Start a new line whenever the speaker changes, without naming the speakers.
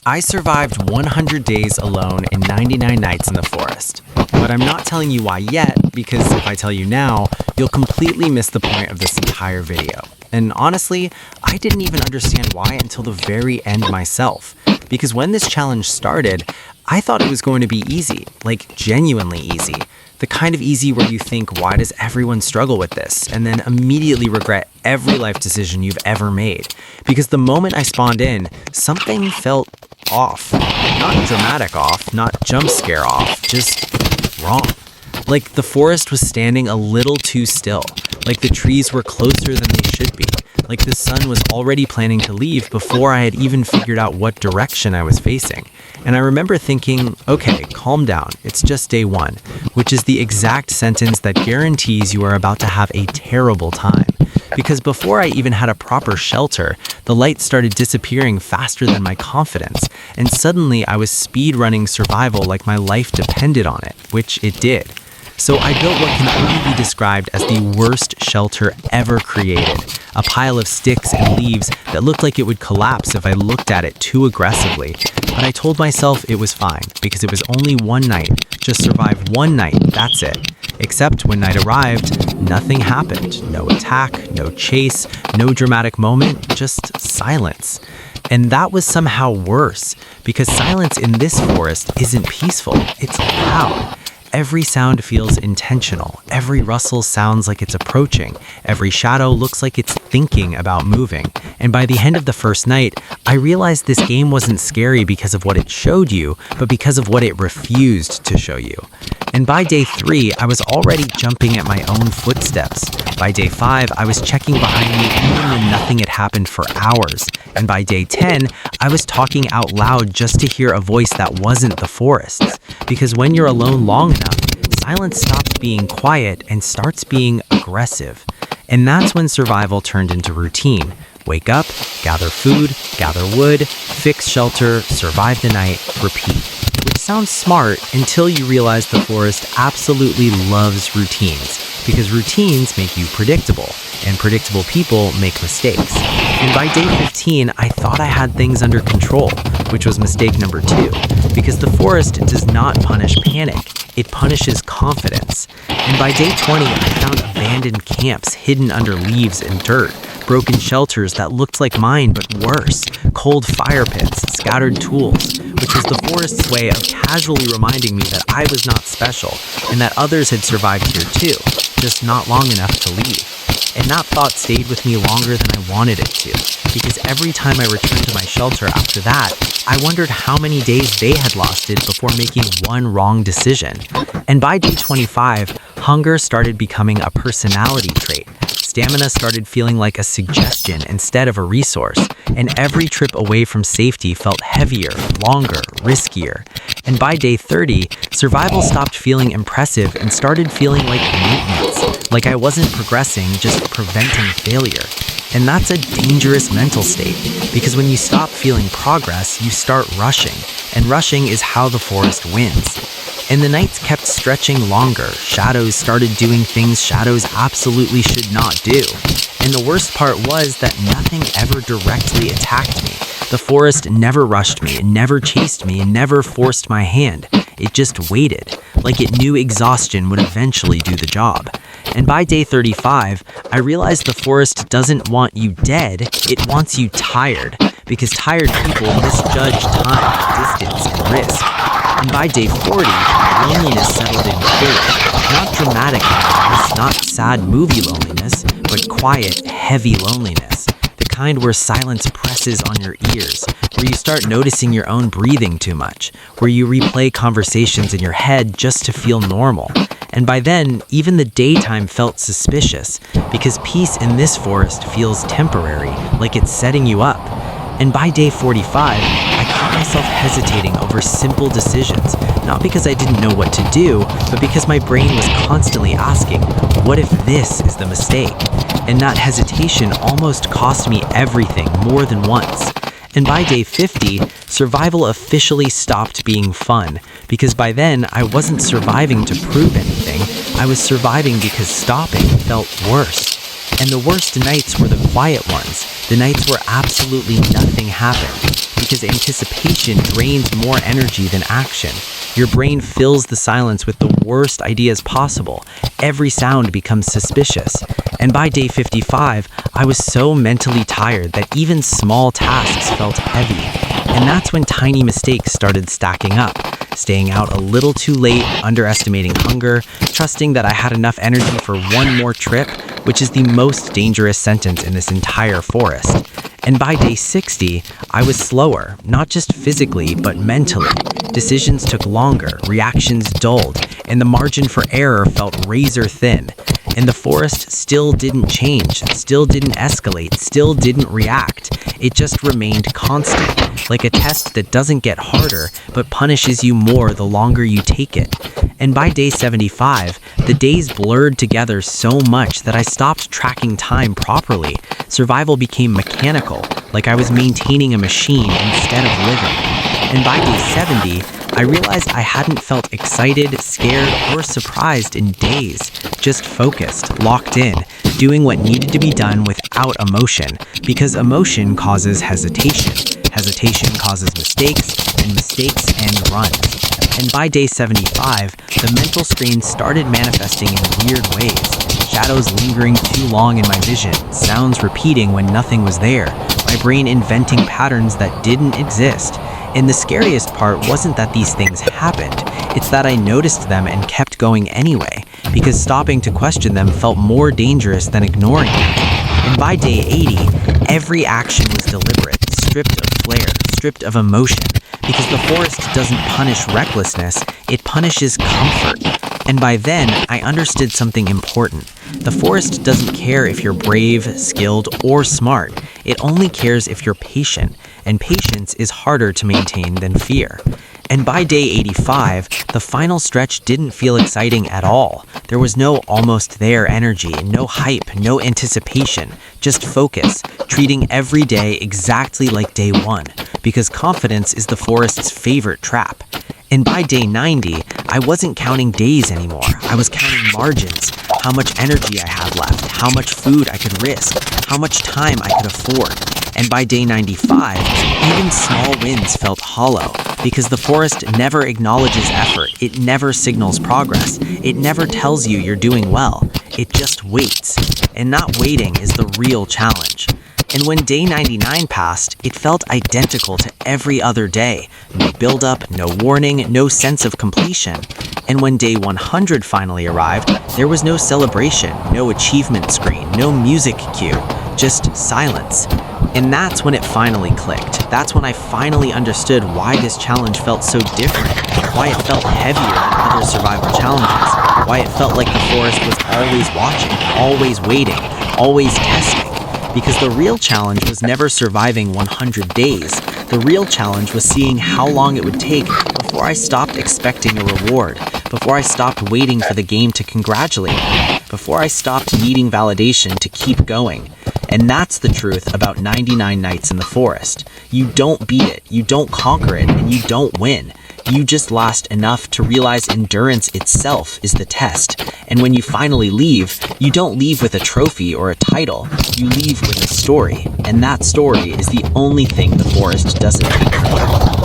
I survived 100 days alone and 99 nights in the forest. But I'm not telling you why yet, because if I tell you now, you'll completely miss the point of this entire video. And honestly, I didn't even understand why until the very end myself. Because when this challenge started, I thought it was going to be easy, like genuinely easy. The kind of easy where you think, why does everyone struggle with this? And then immediately regret every life decision you've ever made. Because the moment I spawned in, something felt off. Not dramatic off, not jump scare off, just wrong. Like the forest was standing a little too still. Like the trees were closer than they should be. Like the sun was already planning to leave before I had even figured out what direction I was facing. And I remember thinking, okay, calm down, it's just day one, which is the exact sentence that guarantees you are about to have a terrible time. Because before I even had a proper shelter, the light started disappearing faster than my confidence, and suddenly I was speed-running survival like my life depended on it, which it did. So I built what can only be described as the worst shelter ever created, a pile of sticks and leaves that looked like it would collapse if I looked at it too aggressively. But I told myself it was fine, because it was only one night. Just survive one night, that's it. Except when night arrived, nothing happened. No attack, no chase, no dramatic moment, just silence. And that was somehow worse, because silence in this forest isn't peaceful, it's loud. Every sound feels intentional. Every rustle sounds like it's approaching. Every shadow looks like it's thinking about moving. And by the end of the first night, I realized this game wasn't scary because of what it showed you, but because of what it refused to show you. And by day 3, I was already jumping at my own footsteps. By day 5, I was checking behind me even when nothing had happened for hours. And by day 10, I was talking out loud just to hear a voice that wasn't the forest's. Because when you're alone long enough, silence stops being quiet and starts being aggressive. And that's when survival turned into routine. Wake up, gather food, gather wood, fix shelter, survive the night, repeat. Which sounds smart until you realize the forest absolutely loves routines, because routines make you predictable, and predictable people make mistakes. And by day 15, I thought I had things under control, which was mistake number 2, because the forest does not punish panic, it punishes confidence. And by day 20, I found abandoned camps hidden under leaves and dirt, broken shelters that looked like mine but worse, cold fire pits, scattered tools, which was the forest's way of casually reminding me that I was not special and that others had survived here too, just not long enough to leave. And that thought stayed with me longer than I wanted it to, because every time I returned to my shelter after that, I wondered how many days they had lost it before making one wrong decision. And by day 25, hunger started becoming a personality trait. Stamina started feeling like a suggestion instead of a resource, and every trip away from safety felt heavier, longer, riskier. And by day 30, survival stopped feeling impressive and started feeling like maintenance, like I wasn't progressing, just preventing failure. And that's a dangerous mental state, because when you stop feeling progress, you start rushing, and rushing is how the forest wins. And the nights kept stretching longer. Shadows started doing things shadows absolutely should not do. And the worst part was that nothing ever directly attacked me. The forest never rushed me, it never chased me, and never forced my hand. It just waited, like it knew exhaustion would eventually do the job. And by day 35, I realized the forest doesn't want you dead, it wants you tired, because tired people misjudge time, distance, and risk. And by day 40, loneliness settled in fully. Not dramatic loneliness, not sad movie loneliness, but quiet, heavy loneliness. The kind where silence presses on your ears, where you start noticing your own breathing too much, where you replay conversations in your head just to feel normal. And by then, even the daytime felt suspicious, because peace in this forest feels temporary, like it's setting you up. And by day 45, I caught myself hesitating over simple decisions, not because I didn't know what to do, but because my brain was constantly asking, what if this is the mistake? And that hesitation almost cost me everything more than once. And by day 50, survival officially stopped being fun, because by then I wasn't surviving to prove anything, I was surviving because stopping felt worse. And the worst nights were the quiet ones, The nights where absolutely nothing happened, because anticipation drains more energy than action. Your brain fills the silence with the worst ideas possible. Every sound becomes suspicious. And by day 55, I was so mentally tired that even small tasks felt heavy. And that's when tiny mistakes started stacking up. Staying out a little too late, underestimating hunger, trusting that I had enough energy for one more trip, which is the most dangerous sentence in this entire forest. And by day 60, I was slower, not just physically, but mentally. Decisions took longer, reactions dulled, and the margin for error felt razor thin. And the forest still didn't change, still didn't escalate, still didn't react. It just remained constant, like a test that doesn't get harder, but punishes you more the longer you take it. And by day 75, the days blurred together so much that I stopped tracking time properly. Survival became mechanical, like I was maintaining a machine instead of living. And by day 70, I realized I hadn't felt excited, scared, or surprised in days. Just focused, locked in, doing what needed to be done without emotion, because emotion causes hesitation. Hesitation causes mistakes, and mistakes end runs. And by day 75, the mental strain started manifesting in weird ways. Shadows lingering too long in my vision, sounds repeating when nothing was there, my brain inventing patterns that didn't exist. And the scariest part wasn't that these things happened, it's that I noticed them and kept going anyway, because stopping to question them felt more dangerous than ignoring them. And by day 80, every action was deliberate, stripped of flair, stripped of emotion, because the forest doesn't punish recklessness, it punishes comfort. And by then, I understood something important. The forest doesn't care if you're brave, skilled, or smart. It only cares if you're patient, and patience is harder to maintain than fear. And by day 85, the final stretch didn't feel exciting at all. There was no almost there energy, no hype, no anticipation, just focus, treating every day exactly like day one, because confidence is the forest's favorite trap. And by day 90, I wasn't counting days anymore. I was counting margins, how much energy I had left, how much food I could risk, how much time I could afford. And by day 95, even small wins felt hollow, because the forest never acknowledges effort, it never signals progress, it never tells you you're doing well, it just waits. And not waiting is the real challenge. And when day 99 passed, it felt identical to every other day. No buildup, no warning, no sense of completion. And when day 100 finally arrived, there was no celebration, no achievement screen, no music cue, just silence. And that's when it finally clicked. That's when I finally understood why this challenge felt so different, why it felt heavier than other survival challenges, why it felt like the forest was always watching, always waiting, always testing. Because the real challenge was never surviving 100 days. The real challenge was seeing how long it would take before I stopped expecting a reward, before I stopped waiting for the game to congratulate me, before I stopped needing validation to keep going. And that's the truth about 99 Nights in the Forest. You don't beat it, you don't conquer it, and you don't win. You just last enough to realize endurance itself is the test. And when you finally leave, you don't leave with a trophy or a title. You leave with a story. And that story is the only thing the forest doesn't take from you.